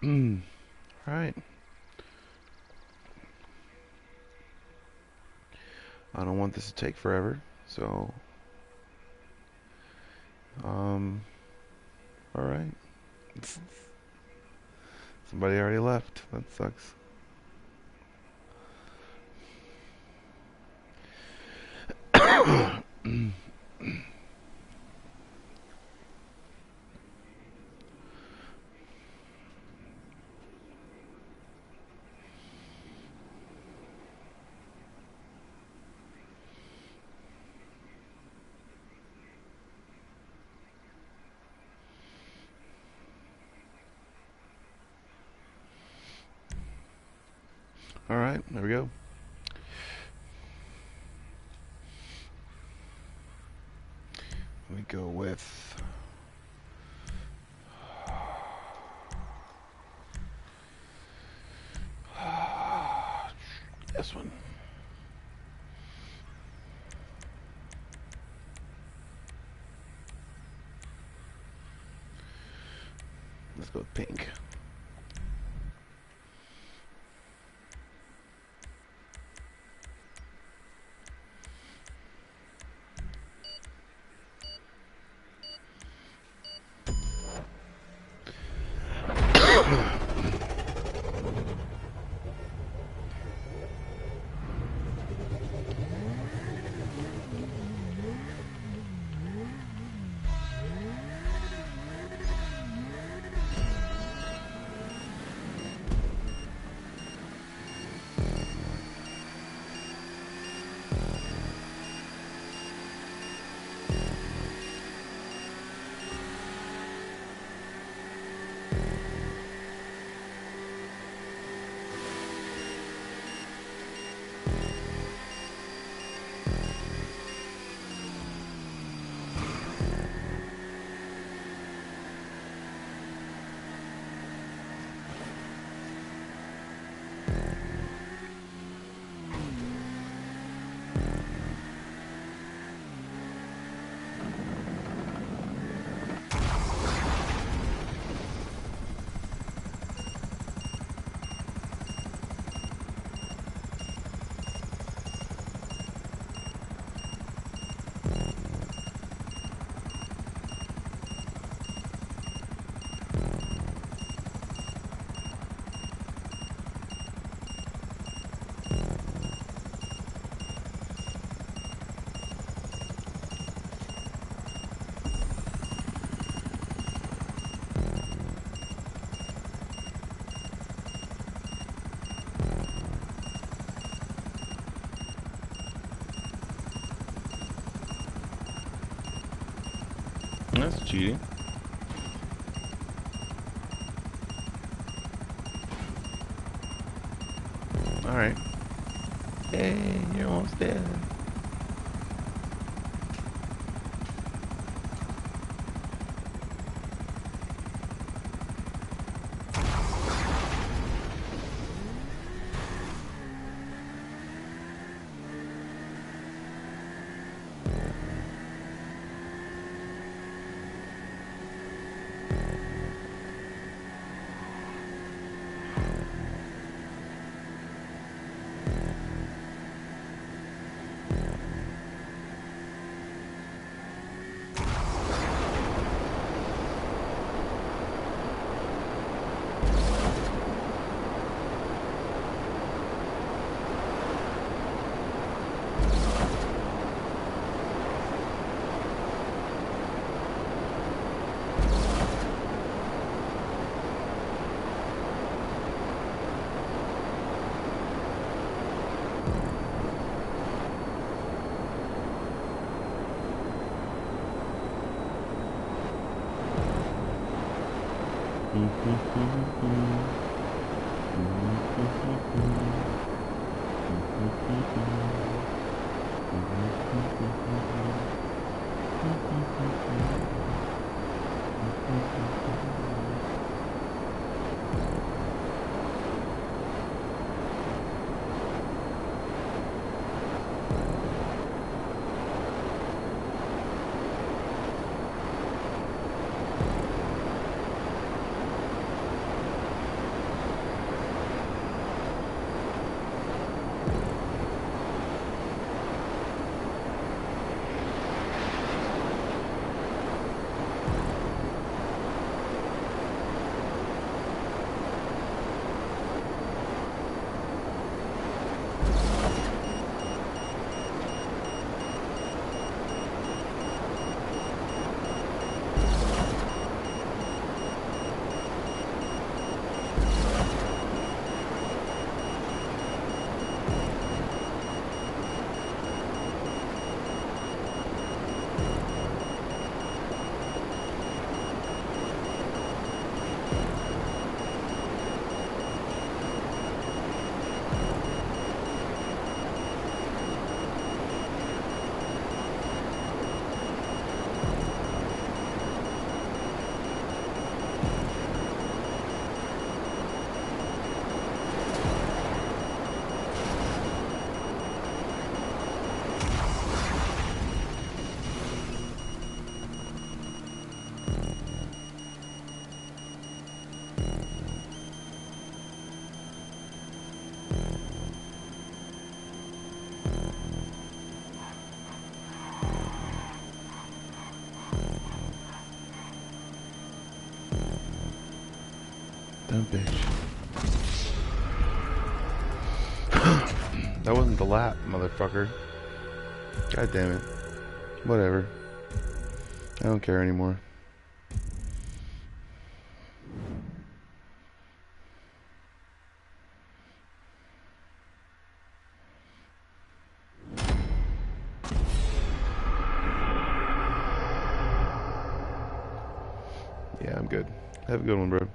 Alright. I don't want this to take forever, so alright. Somebody already left. That sucks. Alright, there we go. We go with this one. Let's go with pink. That's cheating. Alright. Hey, you're almost dead. Dumb bitch. That wasn't the lap, motherfucker. God damn it. Whatever. I don't care anymore. Yeah, I'm good. Have a good one, bro.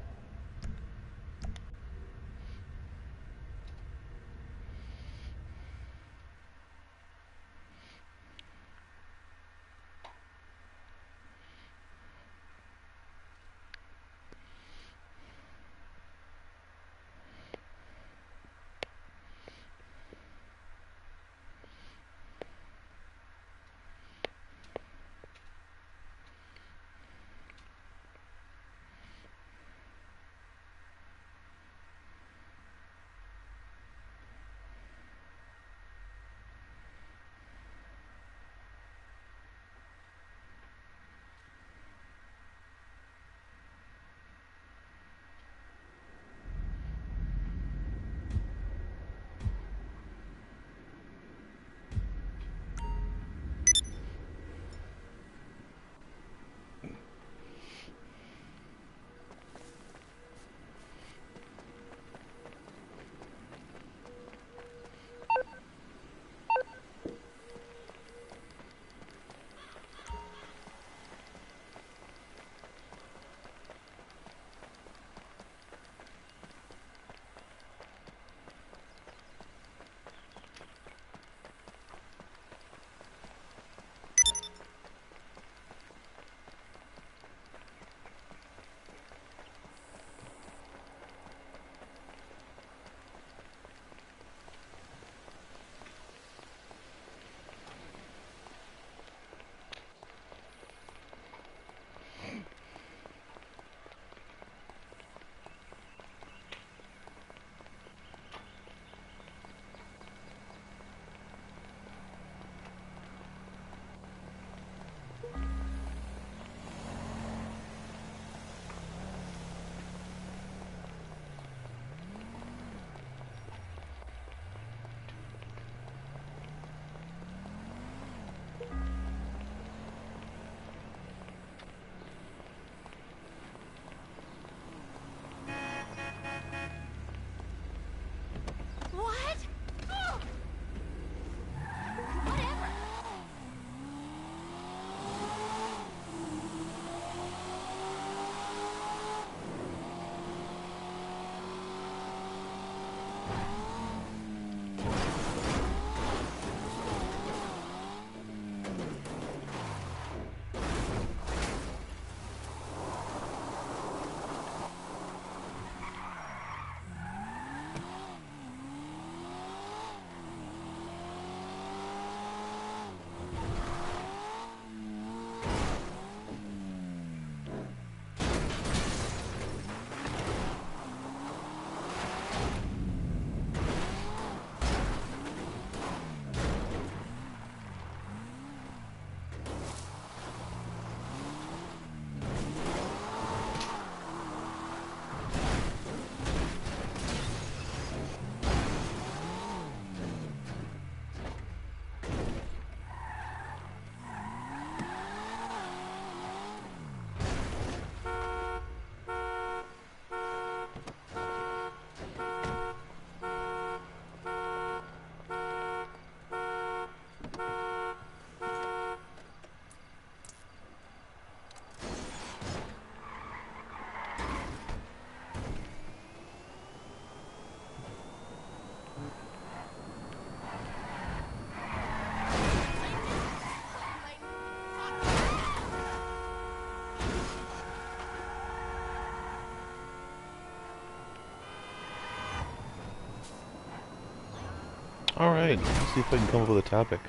Alright, let's see if I can come up with a topic.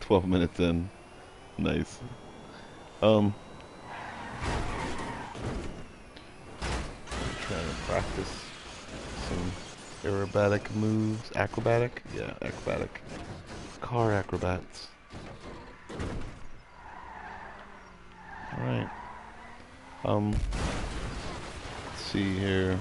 12 minutes in. Nice. practice some aerobatic moves. Acrobatic? Yeah, acrobatic. Car acrobats. Alright. Let's see here.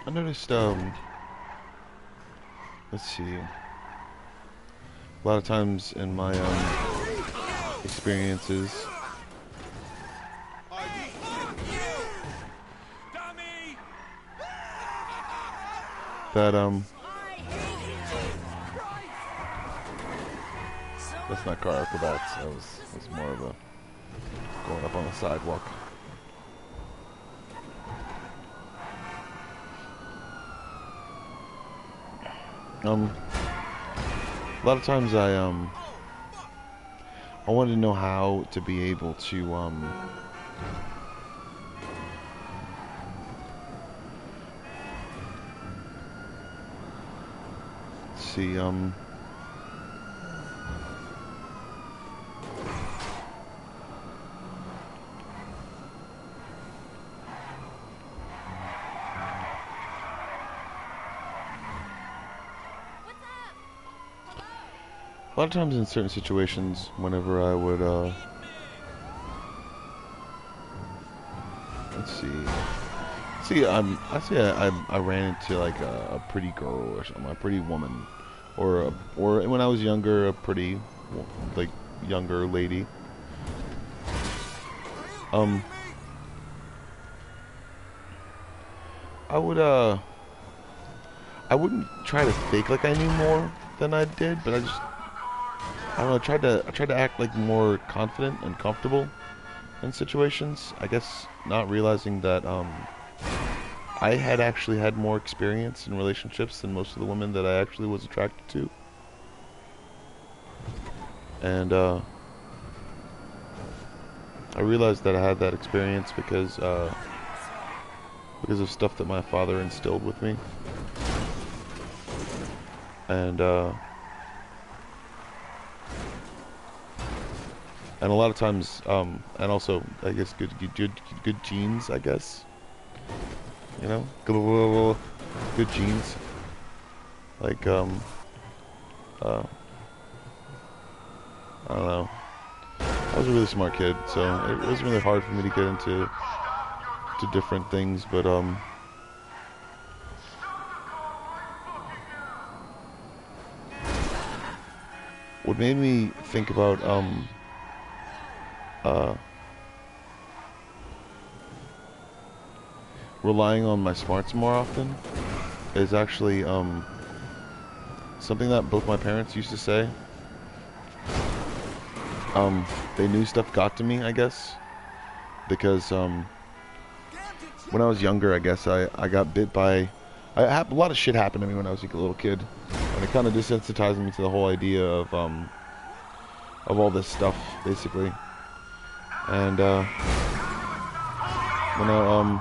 I noticed, let's see, a lot of times in my, experiences, that, that's not car acrobats, that was more of a going up on the sidewalk. A lot of times I wanted to know how to be able to, see, a lot of times in certain situations, whenever I would, let's see, I ran into like a pretty girl or something, a pretty woman, or when I was younger, a pretty, like, younger lady. I wouldn't try to fake like I knew more than I did, but I don't know, I tried to act like more confident and comfortable in situations. I guess not realizing that I had actually had more experience in relationships than most of the women that I actually was attracted to. And I realized that I had that experience because of stuff that my father instilled with me. And a lot of times, and also, I guess, good genes, I guess. You know? Good genes. Like, I don't know. I was a really smart kid, so it wasn't really hard for me to get into different things, but, what made me think about, relying on my smarts more often is actually something that both my parents used to say. They knew stuff got to me, I guess, because when I was younger, I guess I got bit by a lot of shit happened to me when I was a little kid, and it kind of desensitized me to the whole idea of all this stuff, basically. And when I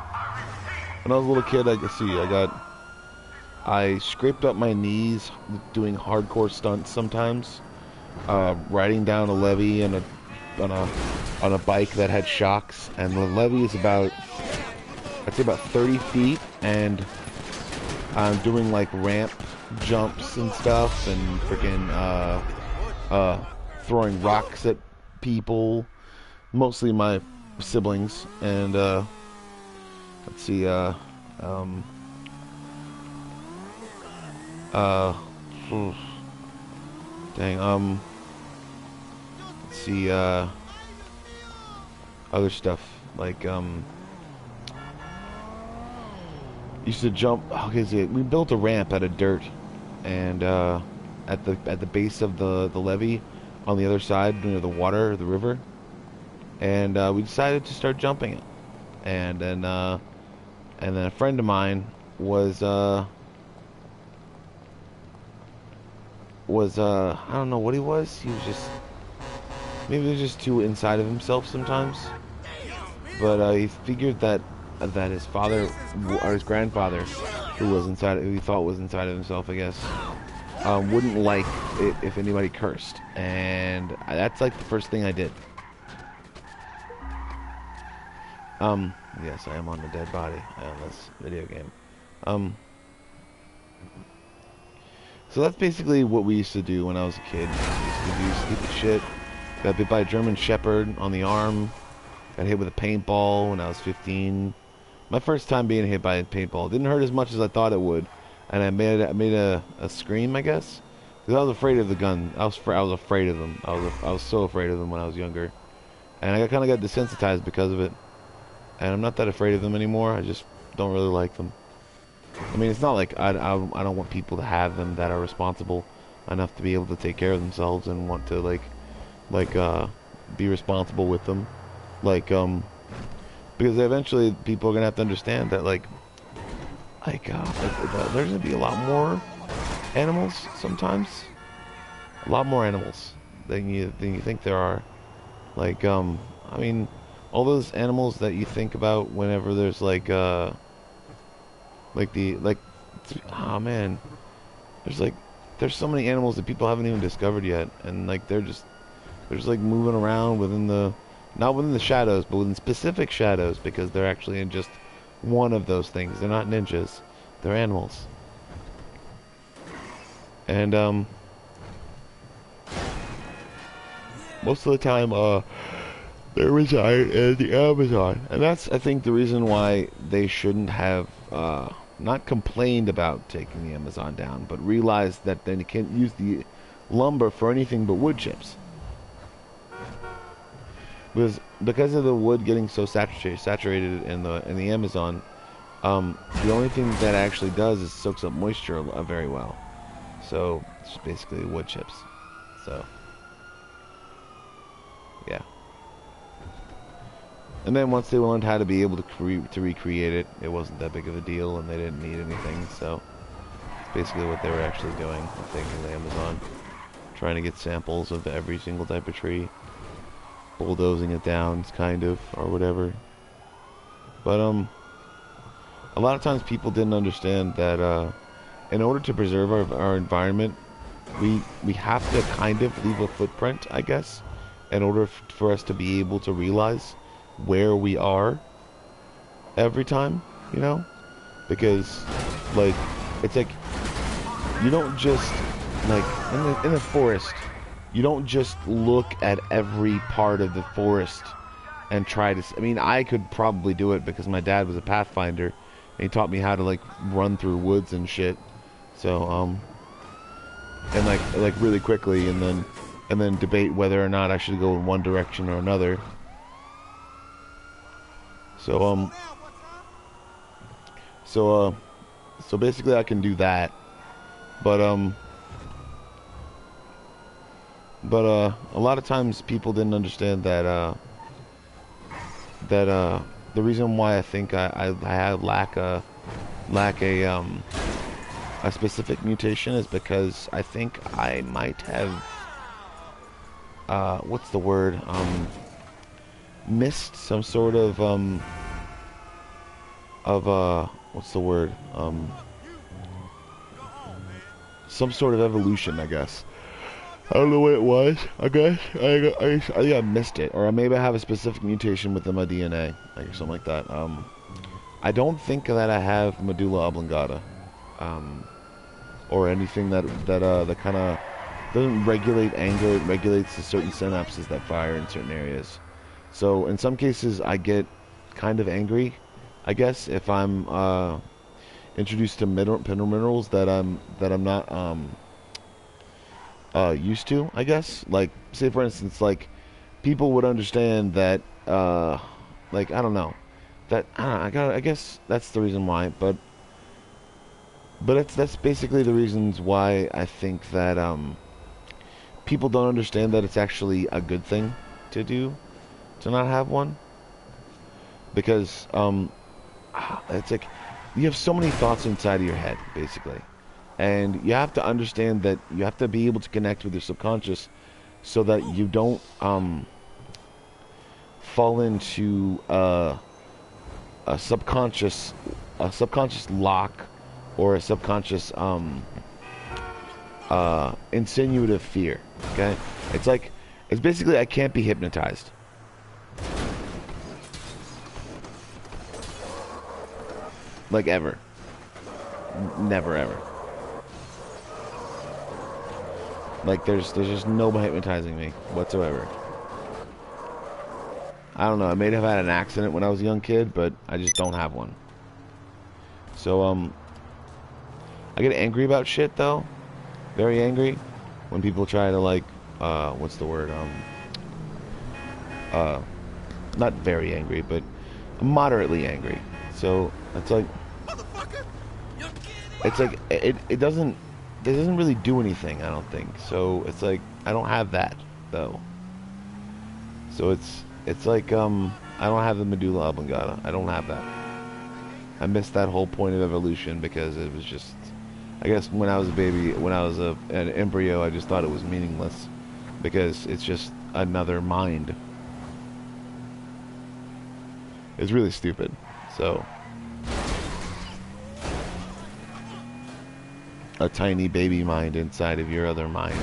was a little kid, I scraped up my knees doing hardcore stunts sometimes, riding down a levee on a bike that had shocks, and the levee is about, I'd say about 30 feet, and I'm doing like ramp jumps and stuff, and freaking throwing rocks at people, mostly my siblings, and let's see, dang, let's see, other stuff, like, used to jump, okay, so we built a ramp out of dirt, and, at the base of the levee, on the other side, near the water, the river, and, we decided to start jumping it, and then, And then a friend of mine was I don't know what he was. He was just, maybe he was just too inside of himself sometimes. But he figured that his father or his grandfather, who he thought was inside of himself, I guess, wouldn't like it if anybody cursed, and that's like the first thing I did. Yes, I am on the dead body on this video game. So that's basically what we used to do when I was a kid. We used to do stupid shit. Got bit by a German Shepherd on the arm. Got hit with a paintball when I was 15. My first time being hit by a paintball. Didn't hurt as much as I thought it would. And I made a scream, I guess. Because I was afraid of the gun. I was afraid of them. I was so afraid of them when I was younger. And I kind of got desensitized because of it. And I'm not that afraid of them anymore. I just don't really like them. I mean, it's not like I don't want people to have them that are responsible enough to be able to take care of themselves and want to be responsible with them. Because eventually people are gonna have to understand that there's gonna be a lot more animals sometimes. A lot more animals than you think there are. I mean, all those animals that you think about whenever there's oh man, there's so many animals that people haven't even discovered yet, and they're just moving around not within the shadows, but within specific shadows, because they're actually in just one of those things. They're not ninjas, they're animals. And most of the time they reside in the Amazon, and that's, I think, the reason why they shouldn't have not complained about taking the Amazon down, but realized that they can't use the lumber for anything but wood chips. Because of the wood getting so saturated in the Amazon, the only thing that actually does is soaks up moisture very well. So it's basically wood chips. So yeah. And then once they learned how to be able to recreate it, it wasn't that big of a deal, and they didn't need anything. So it's basically what they were actually doing, I think, in the Amazon, trying to get samples of every single type of tree, bulldozing it down, kind of, or whatever. But a lot of times people didn't understand that in order to preserve our environment, we have to kind of leave a footprint, I guess, in order for us to be able to realize where we are every time, you know? Because it's like you don't just in the forest, you don't just look at every part of the forest and try to I mean, I could probably do it because my dad was a pathfinder and he taught me how to run through woods and shit. So and really quickly, and then debate whether or not I should go in one direction or another. So so basically I can do that, but a lot of times people didn't understand that the reason why I think I lack a specific mutation is because I think I might have what's the word, missed some sort of what's the word, some sort of evolution, I guess. I don't know what it was. I guess I think I missed it, or maybe I have a specific mutation within my DNA, or something like that. I don't think that I have medulla oblongata, or anything that kind of doesn't regulate anger. It regulates the certain synapses that fire in certain areas. So in some cases, I get kind of angry, I guess, if I'm introduced to minerals that I'm not used to, I guess. Say for instance, people would understand that I don't know, that I guess that's the reason why, but that's basically the reasons why I think that people don't understand that it's actually a good thing to do, to not have one, because it's like you have so many thoughts inside of your head, basically, and you have to understand that you have to be able to connect with your subconscious so that you don't fall into a subconscious lock or a subconscious insinuative fear. Okay, it's basically I can't be hypnotized. Like ever. Never ever. Like there's just no hypnotizing me whatsoever. I don't know, I may have had an accident when I was a young kid, but I just don't have one. So I get angry about shit though. Very angry when people try to like what's the word? Not very angry, but moderately angry. So it's like it doesn't really do anything, I don't think. So it's like I don't have that though. So it's like I don't have the medulla oblongata. I don't have that. I missed that whole point of evolution because it was just, I guess when I was a baby, when I was an embryo, I just thought it was meaningless because it's just another mind. It's really stupid. So a tiny baby mind inside of your other mind.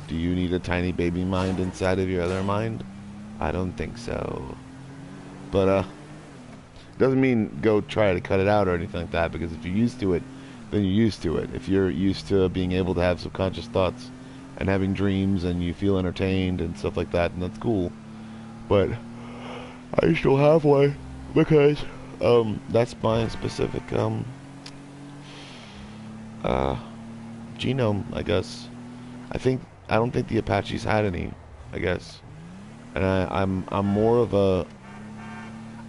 Do you need a tiny baby mind inside of your other mind? I don't think so. But doesn't mean go try to cut it out or anything like that, because if you're used to it, then you're used to it. If you're used to being able to have subconscious thoughts and having dreams and you feel entertained and stuff like that, and that's cool. But I still have one because that's my specific genome, I guess. I don't think the Apaches had any, I guess. And I'm more of a,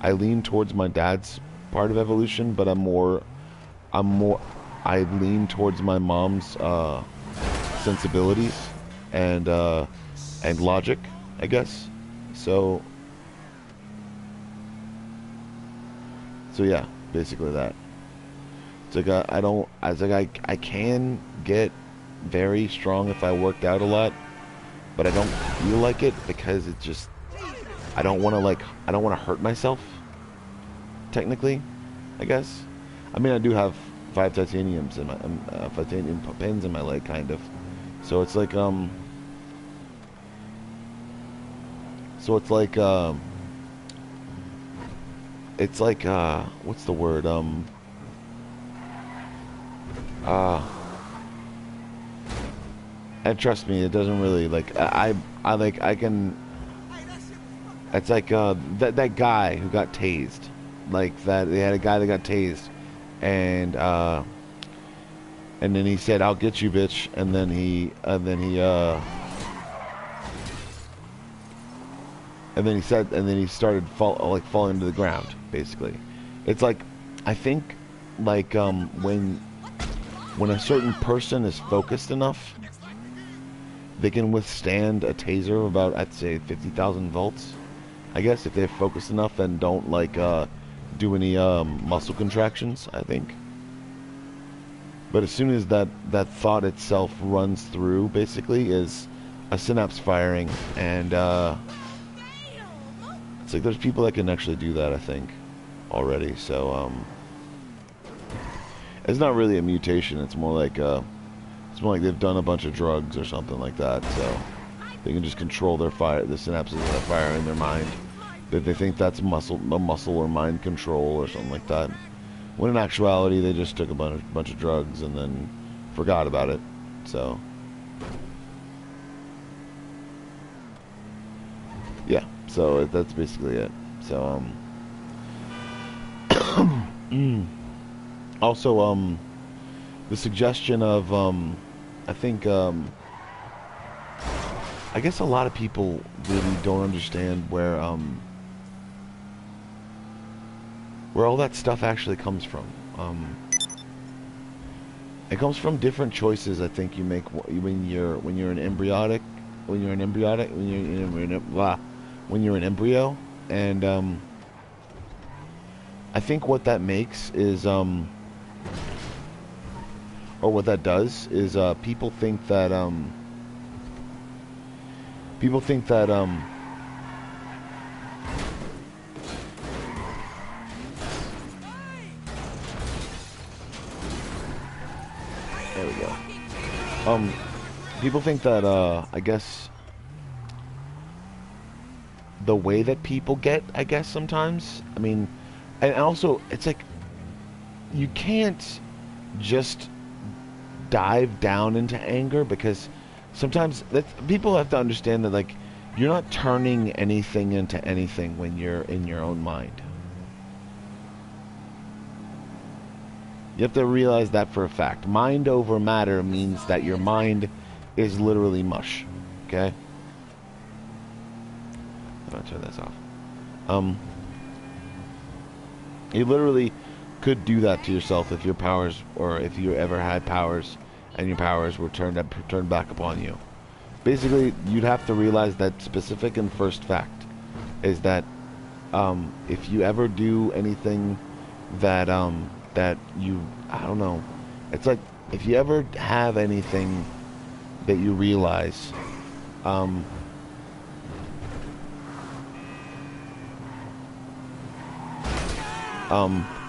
I lean towards my dad's part of evolution, but I lean towards my mom's sensibilities and logic, I guess. So yeah, basically that. It's like I can get very strong if I worked out a lot, but I don't feel like it because it's just I don't want to hurt myself. Technically, I guess. I mean, I do have 5 titaniums in my titanium pins in my leg, kind of. So it's like what's the word? And trust me, it doesn't really like I can. It's like that guy who got tased, like that they had a guy that got tased, and then he said, "I'll get you, bitch," and then he started falling to the ground, basically. It's like I think like when a certain person is focused enough, they can withstand a taser of about, I'd say, 50,000 volts. I guess if they're focused enough and don't like do any muscle contractions, I think. But as soon as that thought itself runs through, basically, is a synapse firing, and it's like there's people that can actually do that, I think, already. So it's not really a mutation. It's more like they've done a bunch of drugs or something like that. So they can just control the synapses that fire in their mind. That they think that's muscle or mind control or something like that. When in actuality, they just took a bunch of drugs and then forgot about it. So yeah, so that's basically it. So also the suggestion of I think I guess a lot of people really don't understand where all that stuff actually comes from. It comes from different choices I think you make when you're an embryo, and I think what that makes is, or what that does is, people think that, people think that, there we go. People think that, I guess, the way that people get, I guess, sometimes, I mean, and also, it's like, you can't just dive down into anger, because sometimes people have to understand that, like, you're not turning anything into anything when you're in your own mind. You have to realize that for a fact. Mind over matter means that your mind is literally mush. Okay? I'm gonna turn this off. You literally could do that to yourself if your powers, or if you ever had powers and your powers were turned back upon you. Basically, you'd have to realize that specific and first fact is that if you ever do anything that that you, I don't know, it's like if you ever have anything that you realize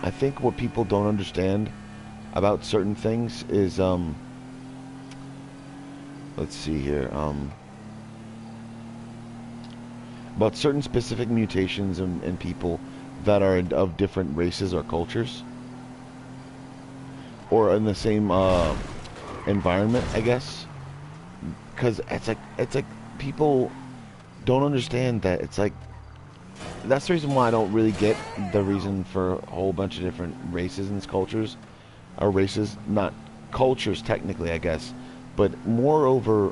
I think what people don't understand about certain things is let's see here, about certain specific mutations in people that are of different races or cultures, or in the same environment, I guess. Because it's like people don't understand that. It's like, that's the reason why I don't really get the reason for a whole bunch of different races and cultures, or races, not cultures technically, I guess, but moreover,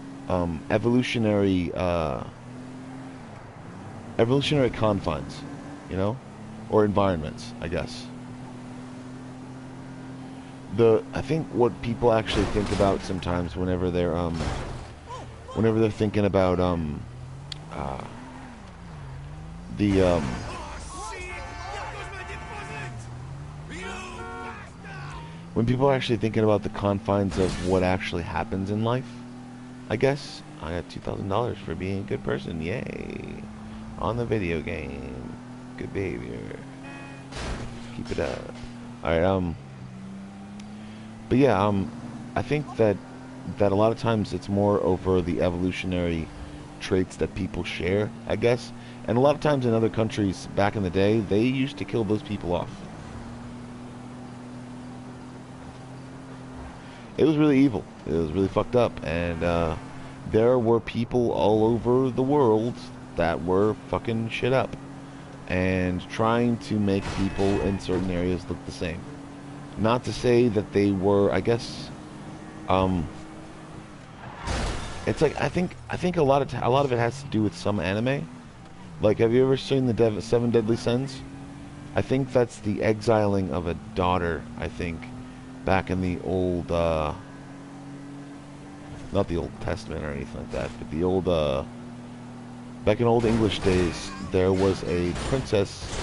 evolutionary confines, you know, or environments, I guess. I think what people actually think about sometimes whenever they're thinking about when people are actually thinking about the confines of what actually happens in life, I guess. I got $2,000 for being a good person. Yay. On the video game. Good behavior. Keep it up. Alright, but yeah, I think that a lot of times it's more over the evolutionary traits that people share, I guess. And a lot of times in other countries back in the day, they used to kill those people off. It was really evil. It was really fucked up. And there were people all over the world that were fucking shit up and trying to make people in certain areas look the same. Not to say that they were, I guess, it's like, I think a lot of it has to do with some anime. Like, have you ever seen the Seven Deadly Sins? I think that's the exiling of a daughter, I think, back in the old, not the Old Testament or anything like that, but the old, back in old English days, there was a princess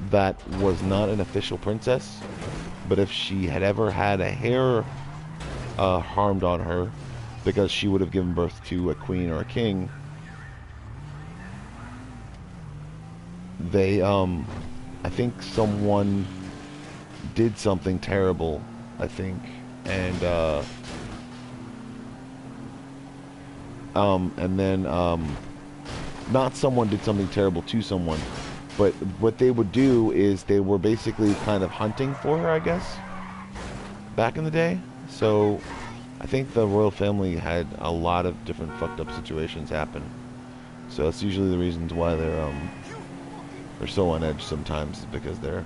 that was not an official princess, but if she had ever had a hair harmed on her, because she would have given birth to a queen or a king, they, I think someone did something terrible, I think, and then, not someone did something terrible to someone, but what they would do is they were basically kind of hunting for her, I guess, back in the day. So I think the royal family had a lot of different fucked up situations happen. So that's usually the reasons why they're so on edge sometimes, is because their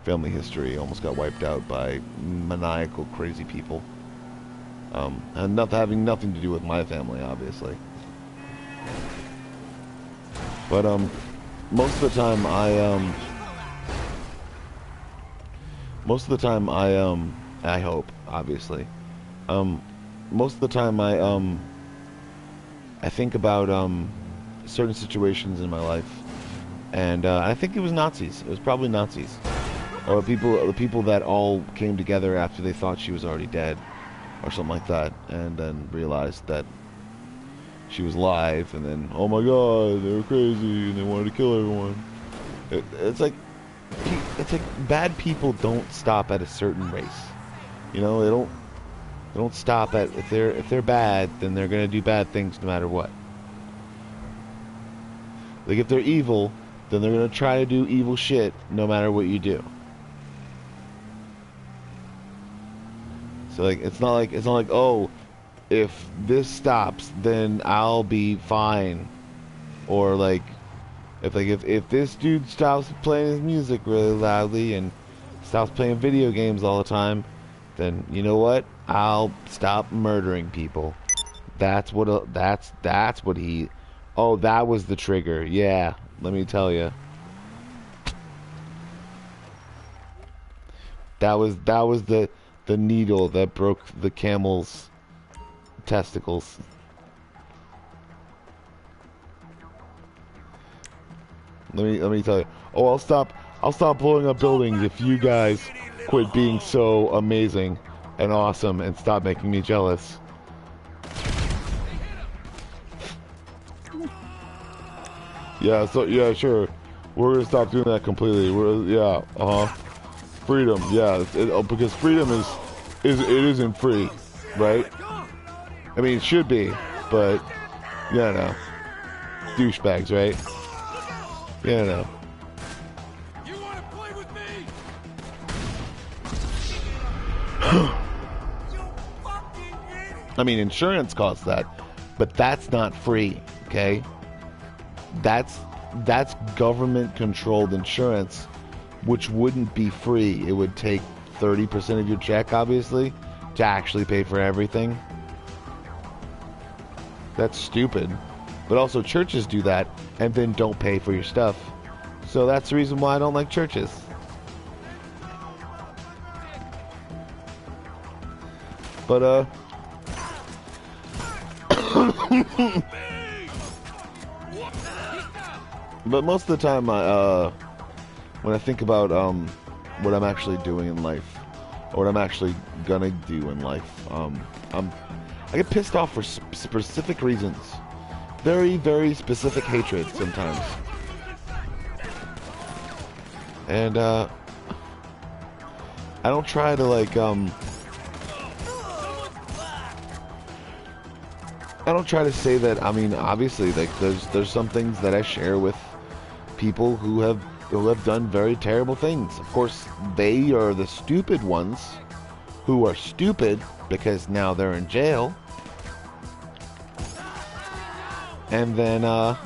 family history almost got wiped out by maniacal, crazy people. And having nothing to do with my family, obviously. But most of the time I hope, obviously. Most of the time I think about certain situations in my life, and I think it was Nazis. It was probably Nazis. or the people that all came together after they thought she was already dead, or something like that, and then realized that she was alive, and then, oh my god, they were crazy, and they wanted to kill everyone. It's like bad people don't stop at a certain race. You know, they don't stop at, if they're bad, then they're gonna do bad things no matter what. Like if they're evil, then they're gonna try to do evil shit no matter what you do. So like it's not like oh, if this stops, then I'll be fine. Or like if this dude stops playing his music really loudly and stops playing video games all the time, then you know what? I'll stop murdering people. That's what he. Oh, that was the trigger. Yeah, let me tell you. That was the needle that broke the camel's testicles. Let me tell you. Oh, I'll stop blowing up buildings if you guys quit being so amazing and awesome and stop making me jealous. Yeah, so yeah, sure. We're gonna stop doing that completely. Freedom, yeah, because freedom it isn't free, right? I mean, it should be, but yeah, no, douchebags, right? Yeah, no. You wanna play with me? I mean, insurance costs that, but that's not free, okay? That's government-controlled insurance, which wouldn't be free. It would take 30% of your check, obviously, to actually pay for everything. That's stupid. But also, churches do that and then don't pay for your stuff. So that's the reason why I don't like churches. But, but most of the time, when I think about what I'm actually doing in life, or what I'm actually gonna do in life, I get pissed off for specific reasons. Very, very specific hatred sometimes. And I don't try to like I don't try to say that. I mean, obviously, like there's some things that I share with people who have done very terrible things. Of course, they are the stupid ones who are stupid because now they're in jail. And then I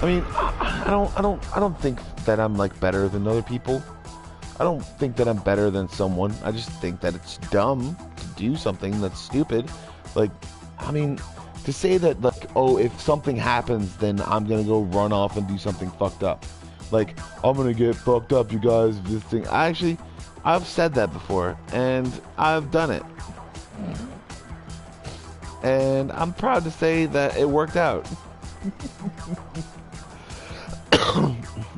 mean, I don't think that I'm like better than other people. I don't think that I'm better than someone. I just think that it's dumb to do something that's stupid. Like, I mean, to say that, like, oh, if something happens, then I'm gonna go run off and do something fucked up. Like, I'm gonna get fucked up, you guys, this thing. I've said that before, and I've done it. And I'm proud to say that it worked out.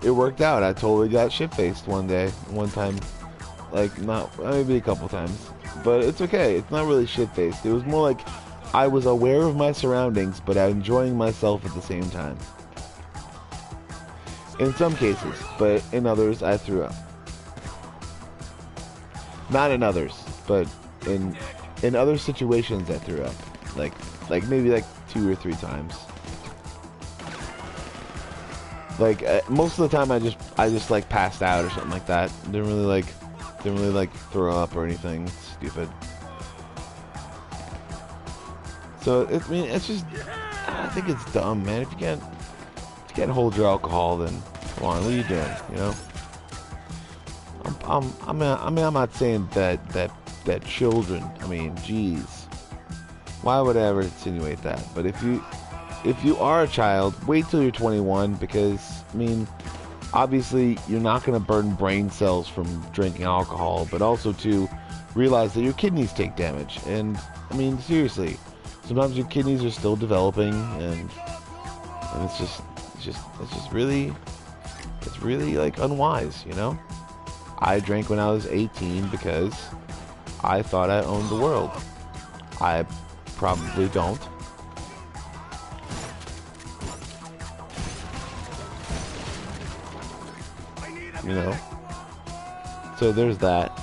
It worked out. I totally got shit-faced one time. Like, not, maybe a couple times. But it's okay. It's not really shit-faced. It was more like I was aware of my surroundings, but I'm enjoying myself at the same time. In some cases, but in others, I threw up. Not in others, but in other situations, I threw up. Like maybe like 2 or 3 times. Like most of the time, I just like passed out or something like that. Didn't really like throw up or anything stupid. So I mean, it's just, I think it's dumb, man. If you can't hold your alcohol, then come on, what are you doing? You know. I'm not saying that children. I mean, geez, why would I ever insinuate that? But if you are a child, wait till you're 21, because I mean, obviously you're not going to burn brain cells from drinking alcohol, but also to realize that your kidneys take damage. And I mean, seriously, sometimes your kidneys are still developing, and And it's really like unwise, you know? I drank when I was 18 because I thought I owned the world. I probably don't. You know? So there's that.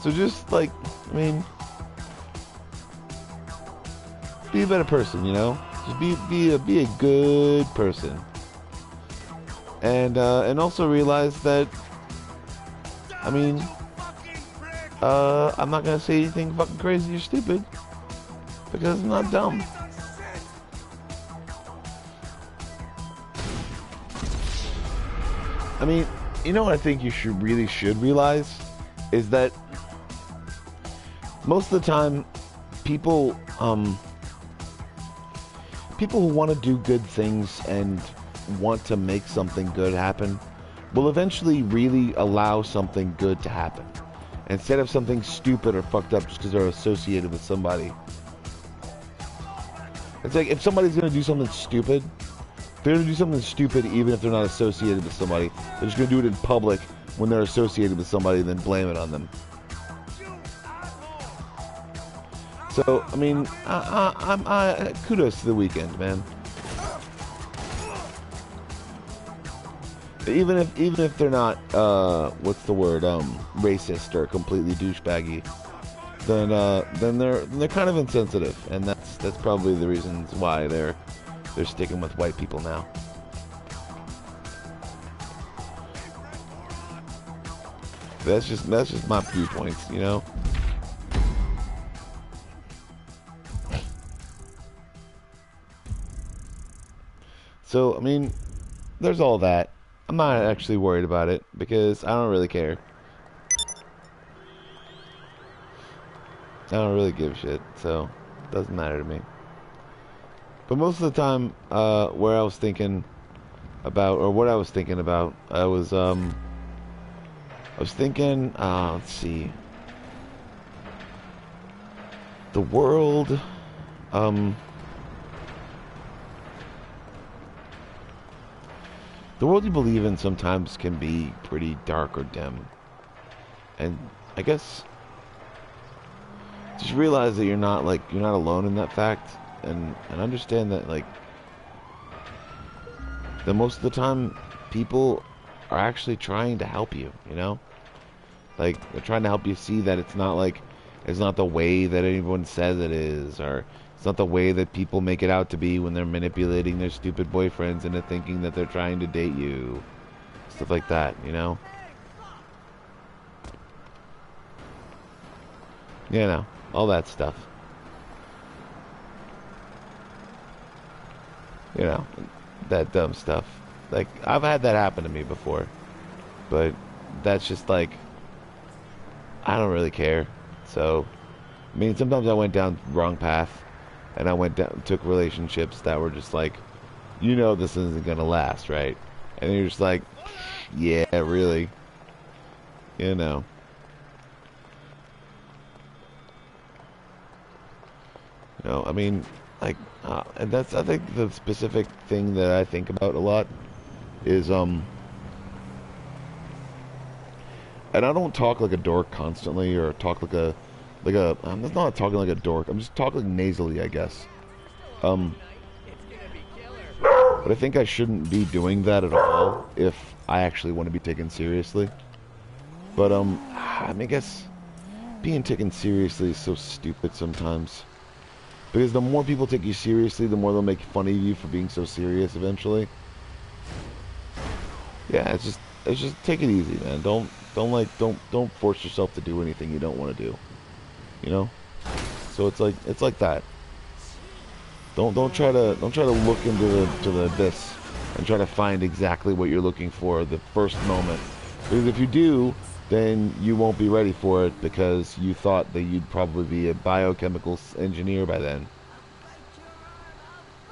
So just like, I mean, be a better person, you know? Just be a good person. And also realize that, I mean, I'm not gonna say anything fucking crazy or stupid because I'm not dumb. I mean, you know what I think you really should realize is that most of the time, people who want to do good things and want to make something good happen will eventually really allow something good to happen instead of something stupid or fucked up just because they're associated with somebody. It's like if somebody's gonna do something stupid, they're gonna do something stupid even if they're not associated with somebody. They're just gonna do it in public when they're associated with somebody and then blame it on them. So, I mean, kudos to the weekend, man. Even if they're not, what's the word, racist or completely douchebaggy, then they're kind of insensitive, and that's probably the reasons why they're sticking with white people now. That's just my viewpoints, you know. So, I mean, there's all that. I'm not actually worried about it because I don't really care. I don't really give a shit, so it doesn't matter to me. But most of the time, what I was thinking about, I was thinking, let's see, the world, the world you believe in sometimes can be pretty dark or dim. And I guess just realize that you're not alone in that fact, and understand that that most of the time people are actually trying to help you, you know? Like they're trying to help you see that it's not the way that anyone says it is, or it's not the way that people make it out to be when they're manipulating their stupid boyfriends into thinking that they're trying to date you. Stuff like that, you know? You know, all that stuff. You know, that dumb stuff. Like, I've had that happen to me before. But that's just like, I don't really care. So, I mean, sometimes I went down the wrong path. And I took relationships that were just like, you know this isn't gonna last, right? And you're just like, yeah, really. You know. You know, I mean, like, and that's, I think the specific thing that I think about a lot is, and I don't talk like a dork constantly, or talk I'm not talking like a dork, I'm just talking nasally, I guess. But I think I shouldn't be doing that at all if I actually want to be taken seriously. But, I mean, I guess being taken seriously is so stupid sometimes. Because the more people take you seriously, the more they'll make fun of you for being so serious eventually. Yeah, it's just take it easy, man. Don't force yourself to do anything you don't want to do. You know? So it's like that. Don't try to look into the abyss and try to find exactly what you're looking for the first moment. Because if you do, then you won't be ready for it because you thought that you'd probably be a biochemical engineer by then.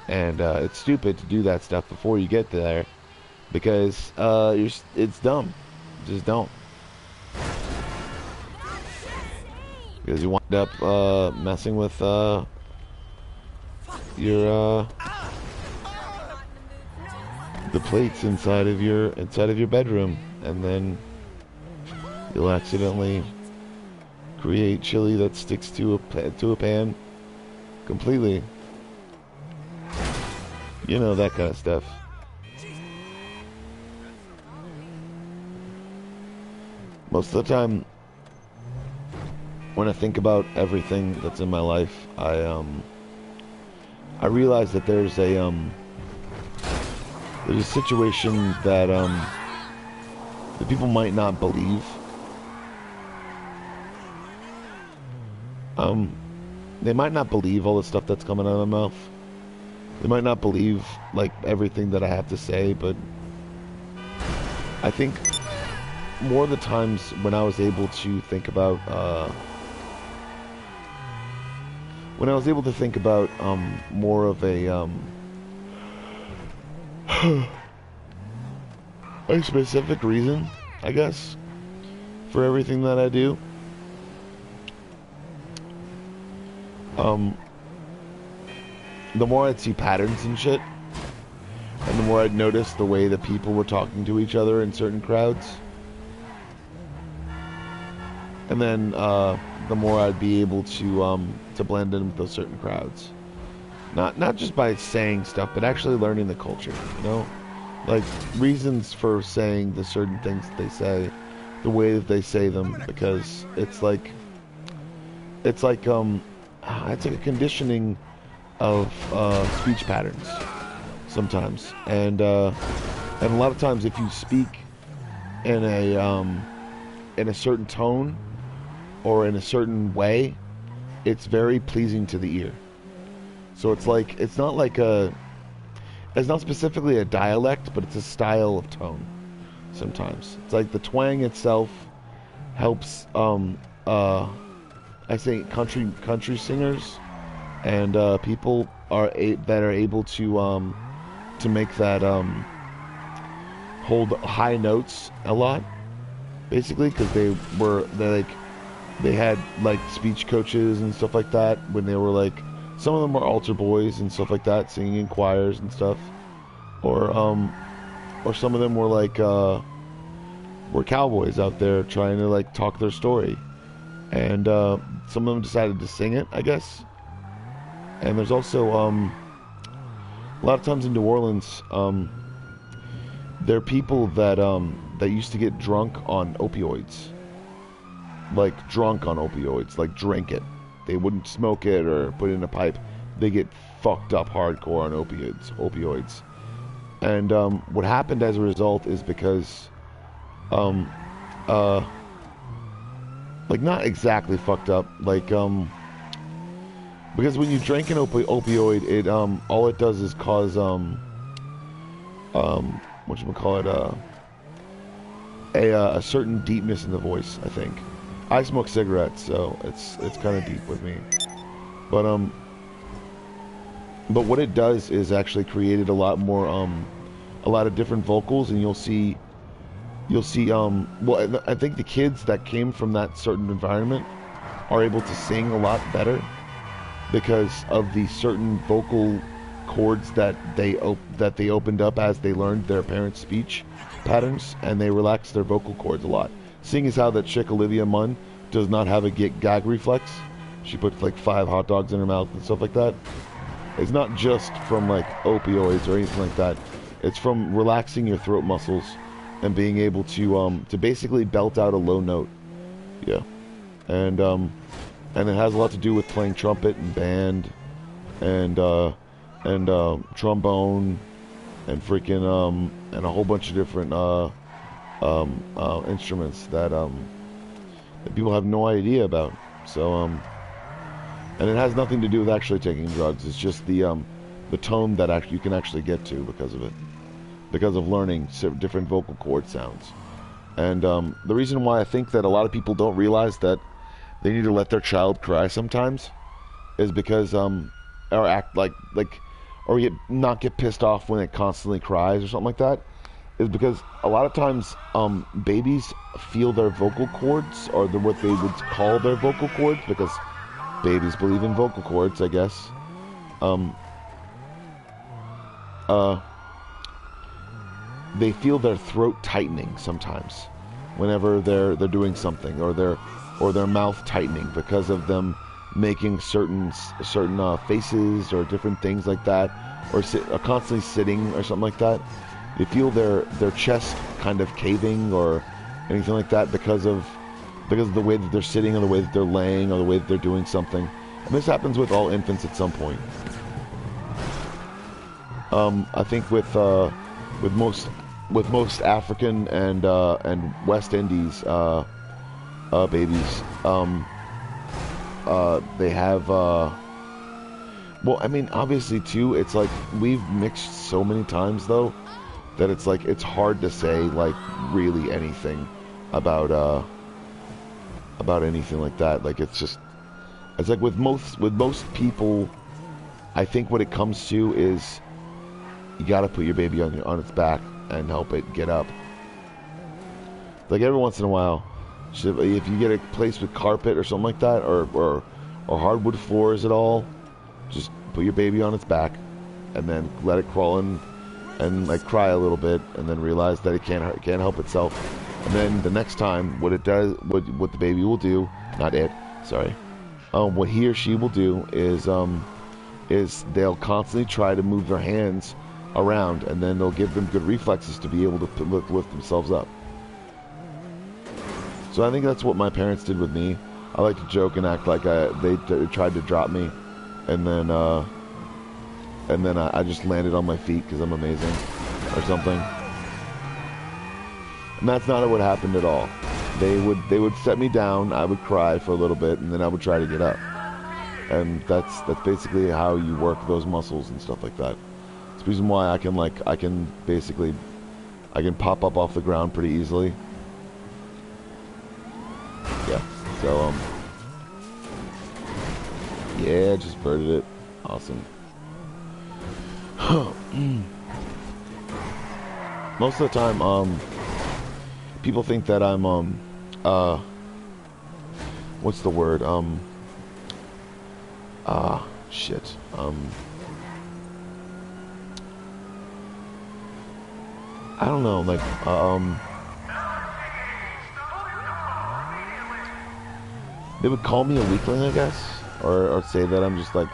And it's stupid to do that stuff before you get there because it's dumb. Just don't. because you wind up messing with your the plates inside of your bedroom, and then you'll accidentally create chili that sticks to a pan completely. You know, that kind of stuff. Most of the time, when I think about everything that's in my life, I realize that there's a situation that that people might not believe. They might not believe all the stuff that's coming out of my mouth. They might not believe, like, everything that I have to say, but I think more of the times when I was able to think about, more of a specific reason, I guess, for everything that I do, the more I'd see patterns and shit, and the more I'd notice the way that people were talking to each other in certain crowds, and then the more I'd be able to blend in with those certain crowds, not just by saying stuff, but actually learning the culture, you know, like reasons for saying the certain things that they say, the way that they say them, because it's like a conditioning of speech patterns sometimes, and a lot of times if you speak in a certain tone or in a certain way, it's very pleasing to the ear. So it's not specifically a dialect, but it's a style of tone. Sometimes it's like the twang itself helps I think country singers and people that are able to make that hold high notes a lot, basically, because they had like speech coaches and stuff like that when they were like, some of them were altar boys and stuff like that, singing in choirs and stuff, or some of them were like were cowboys out there trying to like talk their story, and some of them decided to sing it, I guess. And there's also a lot of times in New Orleans, there are people that used to get drunk on opioids, like drink it. They wouldn't smoke it or put it in a pipe. They get fucked up hardcore on opioids. And what happened as a result is because like, not exactly fucked up, like because when you drink an opioid, it all it does is cause whatchamacallit, a certain deepness in the voice, I think. I smoke cigarettes, so it's kind of deep with me. But what it does is actually created a lot more a lot of different vocals, and you'll see well, I think the kids that came from that certain environment are able to sing a lot better because of the certain vocal chords that they opened up as they learned their parents' speech patterns, and they relaxed their vocal cords a lot. Seeing as how that chick Olivia Munn does not have a gag reflex, she puts like 5 hot dogs in her mouth and stuff like that. It's not just from like opioids or anything like that. It's from relaxing your throat muscles and being able to basically belt out a low note. Yeah, and it has a lot to do with playing trumpet and band and trombone and freaking and a whole bunch of different instruments that people have no idea about. So and it has nothing to do with actually taking drugs. It's just the tone that you can actually get to because of it, because of learning different vocal cord sounds. And the reason why I think that a lot of people don't realize that they need to let their child cry sometimes is because or act like or not get pissed off when it constantly cries or something like that, is because a lot of times babies feel their vocal cords, or what they would call their vocal cords, because babies believe in vocal cords, I guess. They feel their throat tightening sometimes whenever they're doing something, or their mouth tightening because of them making certain faces or different things like that, or constantly sitting or something like that. They feel their chest kind of caving or anything like that because of the way that they're sitting, or the way that they're laying, or the way that they're doing something. And this happens with all infants at some point. I think with most African and West Indies babies, they have well, I mean, obviously too, it's like we've mixed so many times though that it's like it's hard to say like really anything about anything like that. Like it's like with most people, I think what it comes to is you gotta put your baby on its back and help it get up. Like every once in a while, if you get a place with carpet or something like that, or hardwood floors at all, just put your baby on its back and then let it crawl in and like cry a little bit, and then realize that it can't help itself. And then the next time, what the baby will do, not it, sorry, what he or she will do is they'll constantly try to move their hands around, and then they'll give them good reflexes to be able to lift themselves up. So I think that's what my parents did with me. I like to joke and act like they tried to drop me, and then I just landed on my feet because I'm amazing, or something. And that's not what happened at all. They would set me down, I would cry for a little bit, and then I would try to get up. And that's basically how you work those muscles and stuff like that. It's the reason why I can pop up off the ground pretty easily. Yeah. So yeah, just birded it. Awesome. Most of the time, people think that I'm what's the word? Shit. I don't know, like, they would call me a weakling, I guess, or say that I'm just like,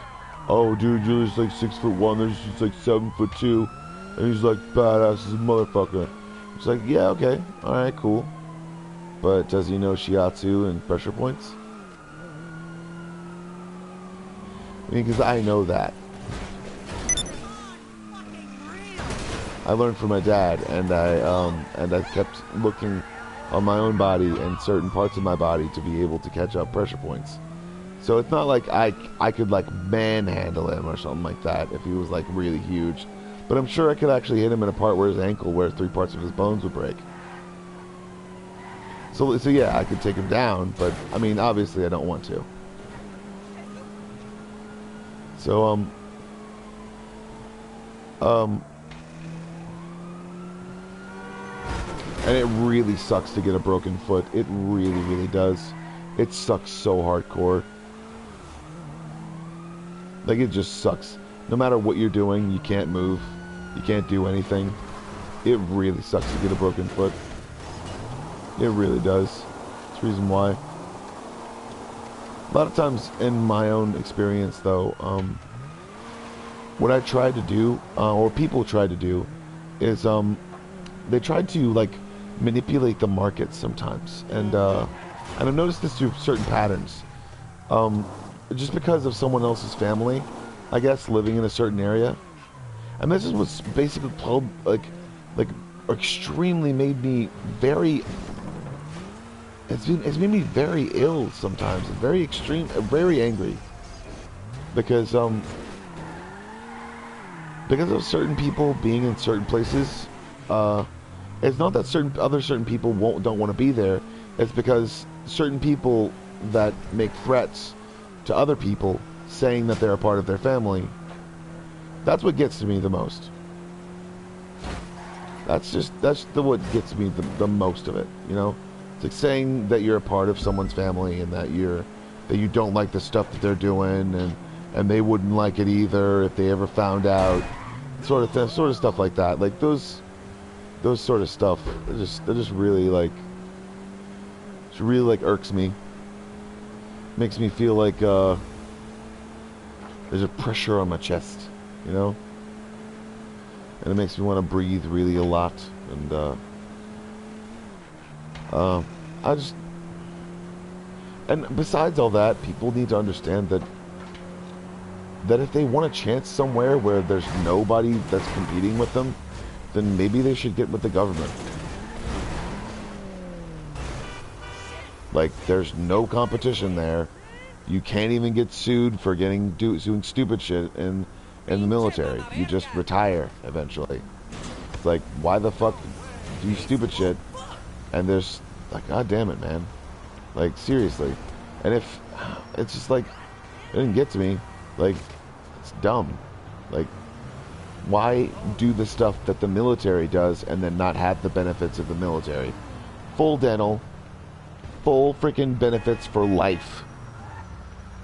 oh, dude, you're just like 6'1", there's just like 7'2", and he's like badass as a motherfucker. It's like, yeah, okay, all right, cool, but does he know shiatsu and pressure points? I mean, because I know that. I learned from my dad, and I kept looking on my own body and certain parts of my body to be able to catch up pressure points. So it's not like I could like manhandle him or something like that if he was like really huge, but I'm sure I could actually hit him in a part where his ankle, where 3 parts of his bones would break. So yeah, I could take him down, but I mean, obviously I don't want to. So and it really sucks to get a broken foot. It really, really does. It sucks so hardcore. Like, it just sucks. No matter what you're doing, you can't move. You can't do anything. It really sucks to get a broken foot. It really does. That's the reason why. A lot of times, in my own experience, though, what I tried to do, or people tried to do, is they tried to like manipulate the market sometimes, and I've noticed this through certain patterns. Just because of someone else's family, I guess, living in a certain area, and this is what's basically like extremely made me very. It's made me very ill sometimes, and very extreme, very angry, because of certain people being in certain places. It's not that certain people don't want to be there. It's because certain people that make threats to other people, saying that they're a part of their family. That's what gets to me the most. That's the what gets me the most of it. You know, it's like saying that you're a part of someone's family and that you don't like the stuff that they're doing and they wouldn't like it either if they ever found out. Sort of stuff like that. Like those sort of stuff. They're just really like. It really like irks me. Makes me feel like there's a pressure on my chest, you know? And it makes me want to breathe really a lot. And I just... And besides all that, people need to understand that if they want a chance somewhere where there's nobody that's competing with them, then maybe they should get with the government. Like, there's no competition there. You can't even get sued for doing stupid shit in the military. You just retire eventually. It's like, why the fuck do stupid shit? And there's like, god damn it, man. Like, seriously. And if it's just like, it didn't get to me. Like, it's dumb. Like, why do the stuff that the military does and then not have the benefits of the military? Full dental. Full freaking benefits for life.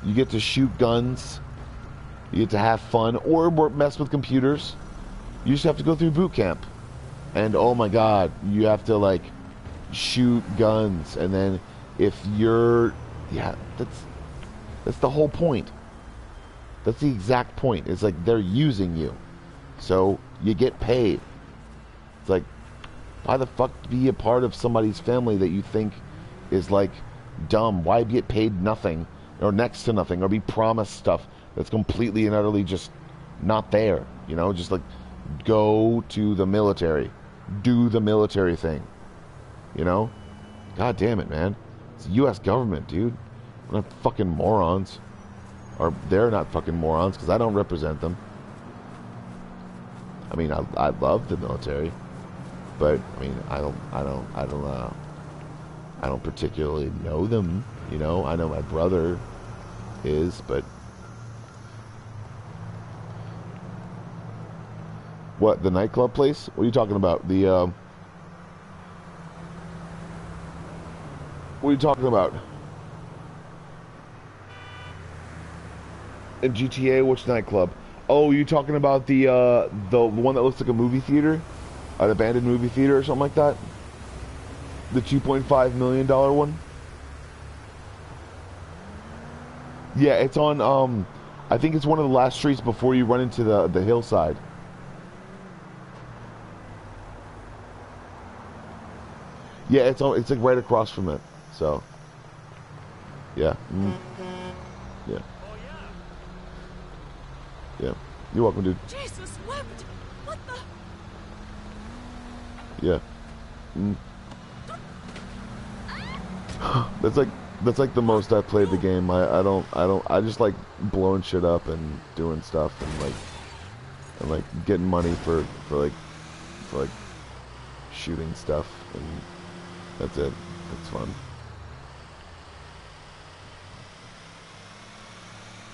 You get to shoot guns. You get to have fun or mess with computers. You just have to go through boot camp. And oh my god, you have to like shoot guns. And then if you're... Yeah, that's the whole point. That's the exact point. It's like they're using you. So you get paid. It's like, why the fuck be a part of somebody's family that you think is like dumb? Why get paid nothing or next to nothing or be promised stuff that's completely and utterly just not there? You know, just like go to the military, do the military thing. You know, god damn it, man. It's the U.S. government, dude. We're not fucking morons, or they're not fucking morons because I don't represent them. I mean, I love the military, but I mean, I don't particularly know them, you know. I know my brother is, but what, the nightclub place? What are you talking about? The what are you talking about? In GTA, which nightclub? Oh, you talking about the one that looks like a movie theater, an abandoned movie theater or something like that? The $2.5 million one? Yeah, it's on, I think it's one of the last streets before you run into the hillside. Yeah, it's like right across from it. So, yeah. Yeah. Yeah. You're welcome, dude. Jesus wept. What the? Yeah. That's like the most I've played the game. I just like blowing shit up and doing stuff and like getting money for shooting stuff, and that's it. It's fun.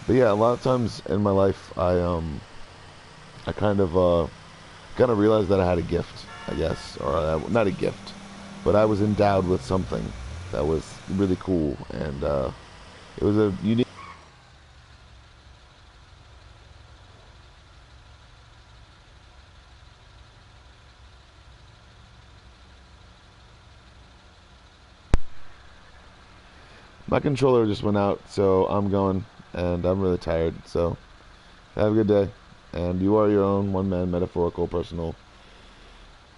But yeah, a lot of times in my life I kind of realized that I had a gift, I guess, or not a gift, but I was endowed with something that was really cool, and it was a unique. My controller just went out, so I'm going, and I'm really tired, so have a good day. And you are your own one-man metaphorical personal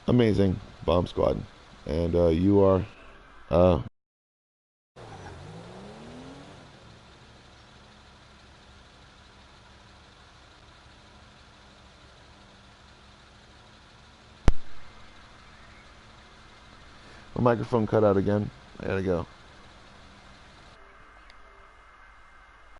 amazing bomb squad, and you are my microphone cut out again. I gotta go.